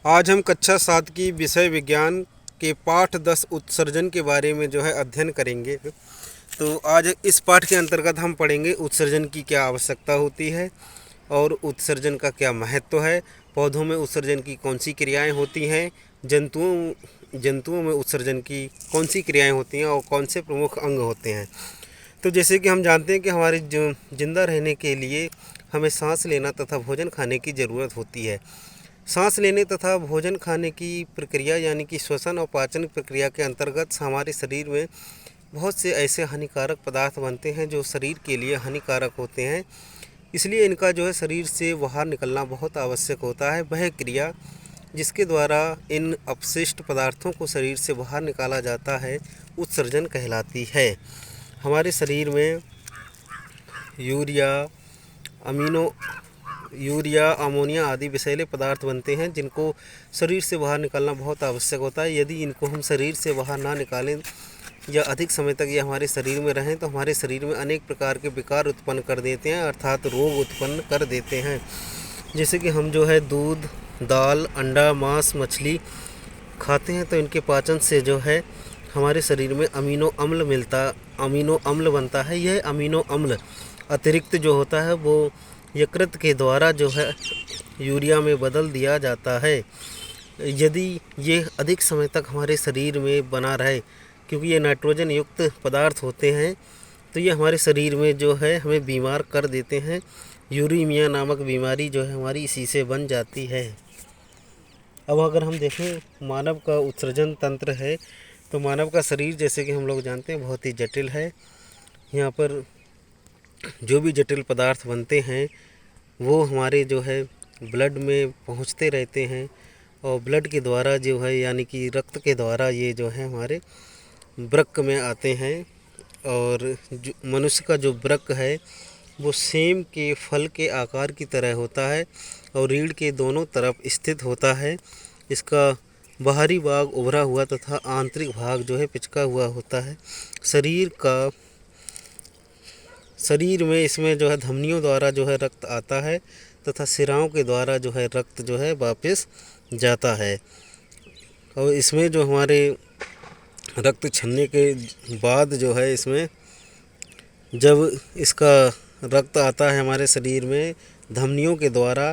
आज हम कक्षा 7 की विषय विज्ञान के पाठ 10 उत्सर्जन के बारे में अध्ययन करेंगे। तो आज इस पाठ के अंतर्गत हम पढ़ेंगे उत्सर्जन की क्या आवश्यकता होती है और उत्सर्जन का क्या महत्व है। पौधों में उत्सर्जन की कौन सी क्रियाएं होती हैं, जंतुओं में उत्सर्जन की कौन सी क्रियाएं होती हैं और कौन से प्रमुख अंग होते हैं। तो जैसे कि हम जानते हैं कि हमारे जिंदा रहने के लिए हमें सांस लेना तथा भोजन खाने की ज़रूरत होती है। सांस लेने तथा भोजन खाने की प्रक्रिया यानी कि श्वसन और पाचन प्रक्रिया के अंतर्गत हमारे शरीर में बहुत से ऐसे हानिकारक पदार्थ बनते हैं जो शरीर के लिए हानिकारक होते हैं। इसलिए इनका शरीर से बाहर निकलना बहुत आवश्यक होता है। वह क्रिया जिसके द्वारा इन अपशिष्ट पदार्थों को शरीर से बाहर निकाला जाता है उत्सर्जन कहलाती है। हमारे शरीर में यूरिया, अमोनिया आदि विषैले पदार्थ बनते हैं जिनको शरीर से बाहर निकालना बहुत आवश्यक होता है। यदि इनको हम शरीर से बाहर ना निकालें या अधिक समय तक ये हमारे शरीर में रहें तो हमारे शरीर में अनेक प्रकार के विकार उत्पन्न कर देते हैं, अर्थात रोग उत्पन्न कर देते हैं। जैसे कि हम दूध, दाल, अंडा, मांस, मछली खाते हैं तो इनके पाचन से हमारे शरीर में अमीनो अम्ल बनता है। यह अमीनो अम्ल अतिरिक्त होता है वो यकृत के द्वारा यूरिया में बदल दिया जाता है। यदि ये अधिक समय तक हमारे शरीर में बना रहे, क्योंकि ये नाइट्रोजन युक्त पदार्थ होते हैं, तो ये हमारे शरीर में हमें बीमार कर देते हैं। यूरेमिया नामक बीमारी हमारी इसी से बन जाती है। अब अगर हम देखें मानव का उत्सर्जन तंत्र है तो मानव का शरीर जैसे कि हम लोग जानते हैं बहुत ही जटिल है। यहाँ पर जो भी जटिल पदार्थ बनते हैं वो हमारे ब्लड में पहुँचते रहते हैं और ब्लड के द्वारा यानी कि रक्त के द्वारा ये हमारे वृक्क में आते हैं। और मनुष्य का वृक्क है वो सेम के फल के आकार की तरह होता है और रीढ़ के दोनों तरफ स्थित होता है। इसका बाहरी भाग उभरा हुआ तथा आंतरिक भाग पिचका हुआ होता है। शरीर में इसमें धमनियों द्वारा रक्त आता है तथा सिराओं के द्वारा रक्त वापस जाता है। और इसमें हमारे रक्त छलने के बाद इसमें जब इसका रक्त आता है हमारे शरीर में धमनियों के द्वारा,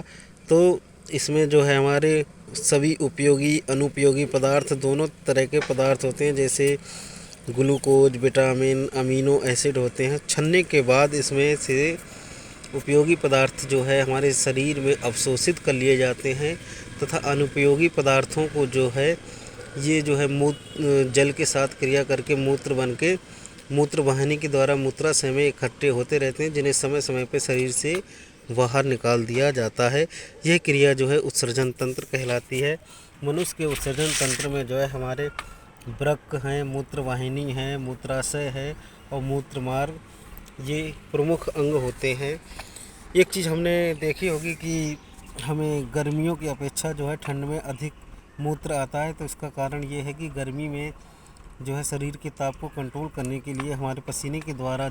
तो इसमें हमारे सभी उपयोगी अनुपयोगी पदार्थ दोनों तरह के पदार्थ होते हैं, जैसे ग्लूकोज, विटामिन, अमीनो एसिड होते हैं। छलने के बाद इसमें से उपयोगी पदार्थ हमारे शरीर में अवशोषित कर लिए जाते हैं तथा अनुपयोगी पदार्थों को ये जल के साथ क्रिया करके मूत्र वाहिनी के द्वारा मूत्राशय में इकट्ठे होते रहते हैं, जिन्हें समय समय पर शरीर से बाहर निकाल दिया जाता है। यह क्रिया उत्सर्जन तंत्र कहलाती है। मनुष्य के उत्सर्जन तंत्र में हमारे वृक्क हैं, मूत्र वाहिनी है, मूत्राशय है और मूत्रमार्ग, ये प्रमुख अंग होते हैं। एक चीज़ हमने देखी होगी कि हमें गर्मियों की अपेक्षा ठंड में अधिक मूत्र आता है। तो इसका कारण ये है कि गर्मी में शरीर के ताप को कंट्रोल करने के लिए हमारे पसीने के द्वारा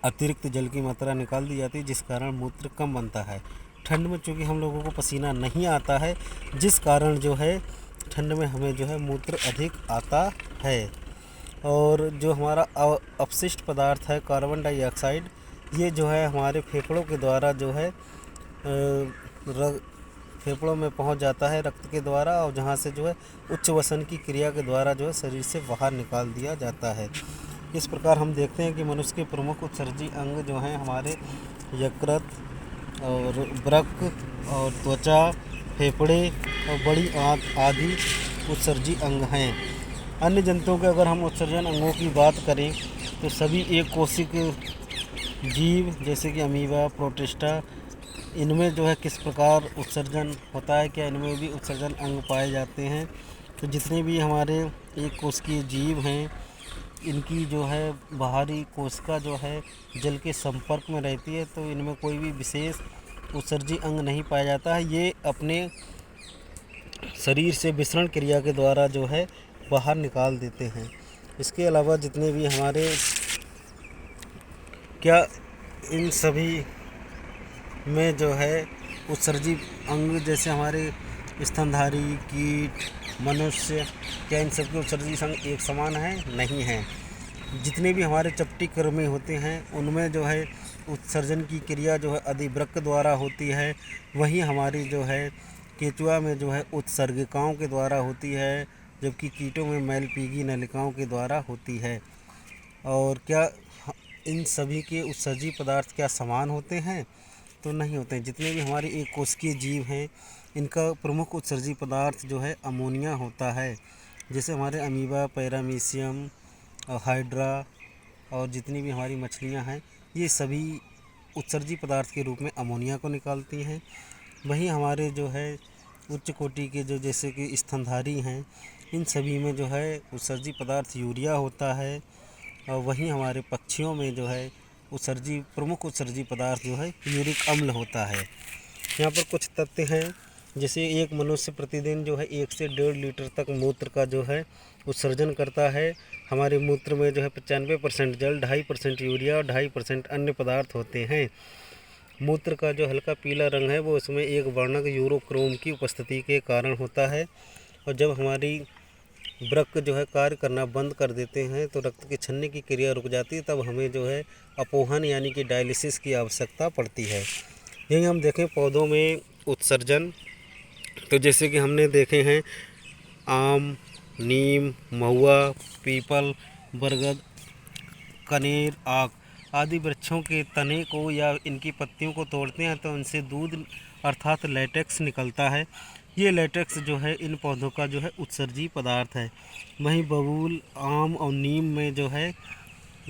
अतिरिक्त जल की मात्रा निकाल दी जाती है, जिस कारण मूत्र कम बनता है। ठंड में चूँकि हम लोगों को पसीना नहीं आता है, जिस कारण ठंड में हमें मूत्र अधिक आता है। और हमारा अपशिष्ट पदार्थ है कार्बन डाइऑक्साइड, ये हमारे फेफड़ों के द्वारा फेफड़ों में पहुंच जाता है रक्त के द्वारा, और जहां से उच्च वसन की क्रिया के द्वारा शरीर से बाहर निकाल दिया जाता है। इस प्रकार हम देखते हैं कि मनुष्य के प्रमुख उत्सर्जी अंग हैं हमारे यकृत और वृक्क और त्वचा, फेफड़े और बड़ी आंत आदि उत्सर्जी अंग हैं। अन्य जंतुओं के अगर हम उत्सर्जन अंगों की बात करें तो सभी एक कोशिक जीव जैसे कि अमीबा, प्रोटिस्टा, इनमें किस प्रकार उत्सर्जन होता है, क्या इनमें भी उत्सर्जन अंग पाए जाते हैं। तो जितने भी हमारे एक कोशिकीय जीव हैं, इनकी बाहरी कोशिका जल के संपर्क में रहती है, तो इनमें कोई भी विशेष उत्सर्जी अंग नहीं पाया जाता है। ये अपने शरीर से विसरण क्रिया के द्वारा बाहर निकाल देते हैं। इसके अलावा जितने भी हमारे इन सभी में उत्सर्जी अंग जैसे हमारे स्तनधारी, कीट, मनुष्य, क्या इन सबके उत्सर्जी अंग एक समान है? नहीं है। जितने भी हमारे चपटी कृमि होते हैं उनमें जो है उत्सर्जन की क्रिया जो है अधिवृक्क द्वारा होती है, वहीं हमारी जो है केंचुआ में जो है उत्सर्गिकाओं के द्वारा होती है, जबकि कीटों में मैलपीगी नलिकाओं के द्वारा होती है। और क्या इन सभी के उत्सर्जी पदार्थ क्या समान होते हैं? तो नहीं होते हैं। जितने भी हमारे एक कोशिकीय जीव हैं इनका प्रमुख उत्सर्जी पदार्थ जो है अमोनिया होता है। जैसे हमारे अमीबा, पैरामीशियम और हाइड्रा और जितनी भी हमारी मछलियां हैं ये सभी उत्सर्जी पदार्थ के रूप में अमोनिया को निकालती हैं। वहीं हमारे जो है उच्च कोटि के जो जैसे कि स्तनधारी हैं इन सभी में जो है उत्सर्जी पदार्थ यूरिया होता है। और वहीं हमारे पक्षियों में जो है उत्सर्जी प्रमुख उत्सर्जी पदार्थ जो है यूरिक अम्ल होता है। यहाँ पर कुछ तथ्य हैं, जैसे एक मनुष्य प्रतिदिन जो है 1 से 1.5 लीटर तक मूत्र का जो है उत्सर्जन करता है। हमारे मूत्र में जो है 95% जल, 2.5% यूरिया और 2.5% अन्य पदार्थ होते हैं। मूत्र का जो हल्का पीला रंग है वो उसमें एक वर्णक यूरोक्रोम की उपस्थिति के कारण होता है। और जब हमारी वृक्क जो है कार्य करना बंद कर देते हैं तो रक्त के छनने की क्रिया रुक जाती है, तब हमें जो है अपोहन यानी कि डायलिसिस की आवश्यकता पड़ती है। यही हम देखें पौधों में उत्सर्जन, तो जैसे कि हमने देखे हैं आम, नीम, महुआ, पीपल, बरगद, कनेर, आक आदि वृक्षों के तने को या इनकी पत्तियों को तोड़ते हैं तो उनसे दूध अर्थात लेटेक्स निकलता है। ये लेटेक्स जो है इन पौधों का जो है उत्सर्जी पदार्थ है। वहीं बबूल, आम और नीम में जो है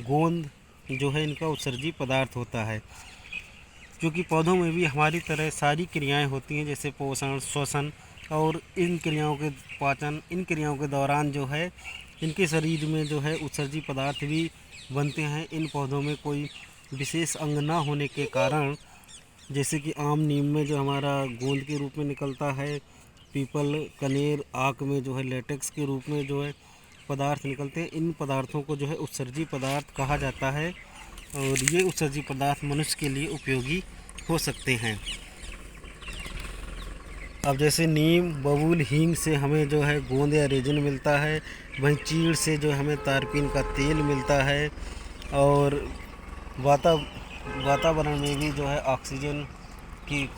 गोंद जो है इनका उत्सर्जी पदार्थ होता है। क्योंकि पौधों में भी हमारी तरह सारी क्रियाएं होती हैं, जैसे पोषण, श्वसन और इन क्रियाओं के पाचन, इन क्रियाओं के दौरान जो है इनके शरीर में जो है उत्सर्जी पदार्थ भी बनते हैं। इन पौधों में कोई विशेष अंग ना होने के कारण, जैसे कि आम, नीम में जो हमारा गोंद के रूप में निकलता है, पीपल, कनेर, आक में जो है लेटेक्स के रूप में जो है पदार्थ निकलते हैं, इन पदार्थों को जो है उत्सर्जी पदार्थ कहा जाता है। और ये उत्सर्जी पदार्थ मनुष्य के लिए उपयोगी हो सकते हैं। अब जैसे नीम, बबूल, हींग से हमें जो है गोंद या रेजिन मिलता है। वहीं चीड़ से जो हमें तारपीन का तेल मिलता है। और वातावरण में भी जो है ऑक्सीजन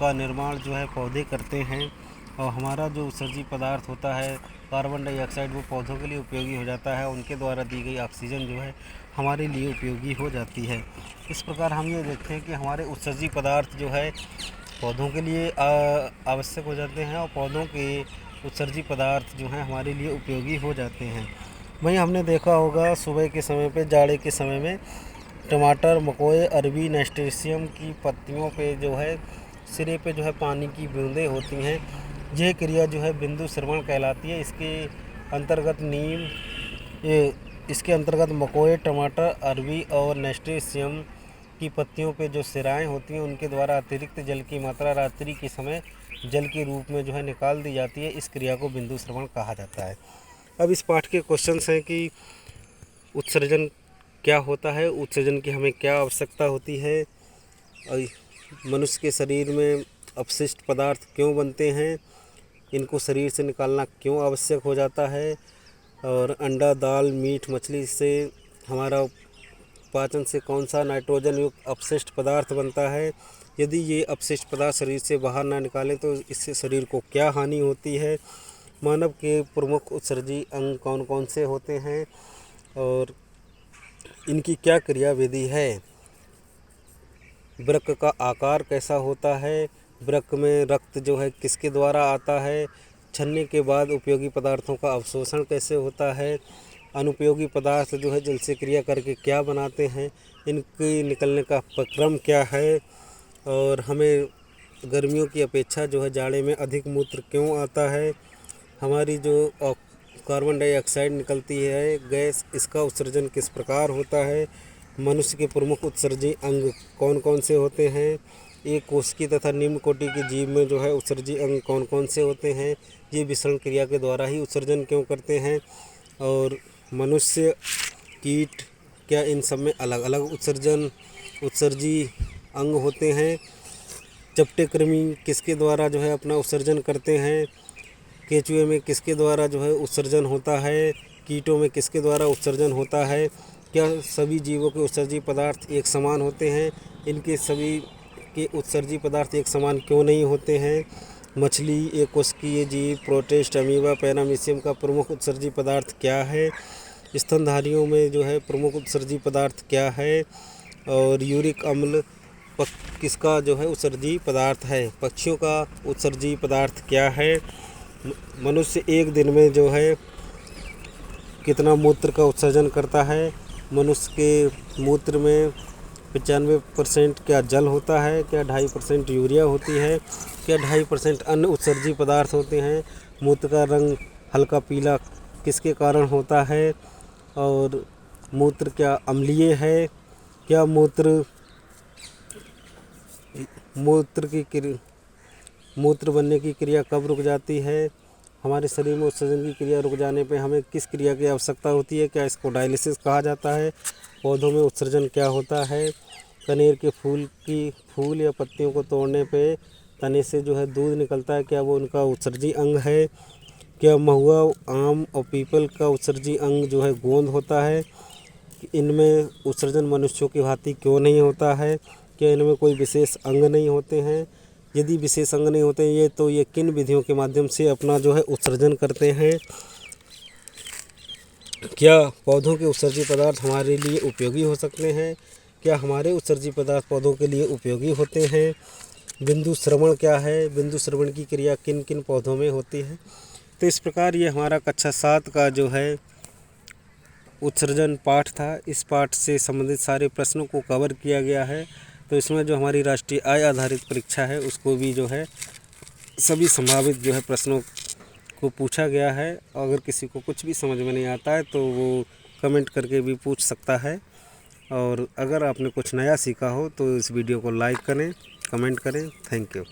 का निर्माण जो है पौधे करते हैं। और हमारा जो उत्सर्जी पदार्थ होता है कार्बन डाइऑक्साइड, वो पौधों के लिए उपयोगी हो जाता है। उनके द्वारा दी गई ऑक्सीजन जो है हमारे लिए उपयोगी हो जाती है। इस प्रकार हम ये देखते हैं कि हमारे उत्सर्जी पदार्थ जो है पौधों के लिए आवश्यक हो जाते हैं और पौधों के उत्सर्जी पदार्थ जो हैं हमारे लिए उपयोगी हो जाते हैं। वहीं हमने देखा होगा सुबह के समय पे, जाड़े के समय में टमाटर, मकोए, अरबी, नेस्टेशियम की पत्तियों पे जो है सिरे पे जो है पानी की बूंदें होती हैं। यह क्रिया जो है बिंदु श्रवण कहलाती है। इसके अंतर्गत मकोए, टमाटर, अरबी और नेस्टेशियम की पत्तियों पे जो सिराएं होती हैं उनके द्वारा अतिरिक्त जल की मात्रा रात्रि के समय जल के रूप में जो है निकाल दी जाती है। इस क्रिया को बिंदु श्रवण कहा जाता है। अब इस पाठ के क्वेश्चंस हैं कि उत्सर्जन क्या होता है, उत्सर्जन की हमें क्या आवश्यकता होती है, और मनुष्य के शरीर में अपशिष्ट पदार्थ क्यों बनते हैं, इनको शरीर से निकालना क्यों आवश्यक हो जाता है, और अंडा, दाल, मीट, मछली से हमारा पाचन से कौन सा नाइट्रोजन युक्त अपशिष्ट पदार्थ बनता है, यदि ये अपशिष्ट पदार्थ शरीर से बाहर ना निकालें तो इससे शरीर को क्या हानि होती है, मानव के प्रमुख उत्सर्जी अंग कौन कौन से होते हैं और इनकी क्या क्रिया विधि है, वृक्क का आकार कैसा होता है, वृक्क में रक्त जो है किसके द्वारा आता है, छनने के बाद उपयोगी पदार्थों का अवशोषण कैसे होता है, अनुपयोगी पदार्थ जो है जल से क्रिया करके क्या बनाते हैं, इनके निकलने का क्रम क्या है, और हमें गर्मियों की अपेक्षा जो है जाड़े में अधिक मूत्र क्यों आता है, हमारी जो कार्बन डाइऑक्साइड निकलती है गैस, इसका उत्सर्जन किस प्रकार होता है, मनुष्य के प्रमुख उत्सर्जी अंग कौन कौन से होते हैं, एक कोशिकीय तथा निम्न कोटि के जीव में जो है उत्सर्जी अंग कौन कौन से होते हैं, ये विसरण क्रिया के द्वारा ही उत्सर्जन क्यों करते हैं, और मनुष्य, कीट, क्या इन सब में अलग अलग उत्सर्जी अंग होते हैं। चपटे कृमि किसके द्वारा जो है अपना उत्सर्जन करते हैं, केंचुए में किसके द्वारा जो है उत्सर्जन होता है, कीटों में किसके द्वारा उत्सर्जन होता है, क्या सभी जीवों के उत्सर्जी पदार्थ एक समान होते हैं, इनके सभी के उत्सर्जी पदार्थ एक समान क्यों नहीं होते हैं, मछली एक कोशिकीय जीव, प्रोटिस्ट, अमीबा, पैरामीशियम का प्रमुख उत्सर्जी पदार्थ क्या है, स्तनधारियों में जो है प्रमुख उत्सर्जी पदार्थ क्या है, और यूरिक अम्ल किसका जो है उत्सर्जी पदार्थ है, पक्षियों का उत्सर्जी पदार्थ क्या है, मनुष्य एक दिन में जो है कितना मूत्र का उत्सर्जन करता है, मनुष्य के मूत्र में 95% क्या जल होता है, क्या 2.5% यूरिया होती है, क्या 2.5% अन्य उत्सर्जी पदार्थ होते हैं, मूत्र का रंग हल्का पीला किसके कारण होता है, और मूत्र क्या अम्लीय है, क्या मूत्र बनने की क्रिया कब रुक जाती है, हमारे शरीर में उत्सर्जन की क्रिया रुक जाने पे हमें किस क्रिया की आवश्यकता होती है, क्या इसको डायलिसिस कहा जाता है, पौधों में उत्सर्जन क्या होता है, कनेर के फूल या पत्तियों को तोड़ने पे तने से जो है दूध निकलता है, क्या वो उनका उत्सर्जी अंग है, क्या महुआ, आम और पीपल का उत्सर्जी अंग जो है गोंद होता है, इनमें उत्सर्जन मनुष्यों की भांति क्यों नहीं होता है, क्या इनमें कोई विशेष अंग नहीं होते हैं, यदि विशेष अंग नहीं होते ये तो ये किन विधियों के माध्यम से अपना जो है उत्सर्जन करते हैं, क्या पौधों के उत्सर्जी पदार्थ हमारे लिए उपयोगी हो सकते हैं, क्या हमारे उत्सर्जी पदार्थ पौधों के लिए उपयोगी होते हैं, बिंदु श्रवण क्या है, बिंदु श्रवण की क्रिया किन किन पौधों में होती है। तो इस प्रकार ये हमारा कक्षा 7 का जो है उत्सर्जन पाठ था। इस पाठ से संबंधित सारे प्रश्नों को कवर किया गया है। तो इसमें जो हमारी राष्ट्रीय आय आधारित परीक्षा है उसको भी जो है सभी संभावित जो है प्रश्नों को पूछा गया है। अगर किसी को कुछ भी समझ में नहीं आता है तो वो कमेंट करके भी पूछ सकता है। और अगर आपने कुछ नया सीखा हो तो इस वीडियो को लाइक करें, कमेंट करें। Thank you.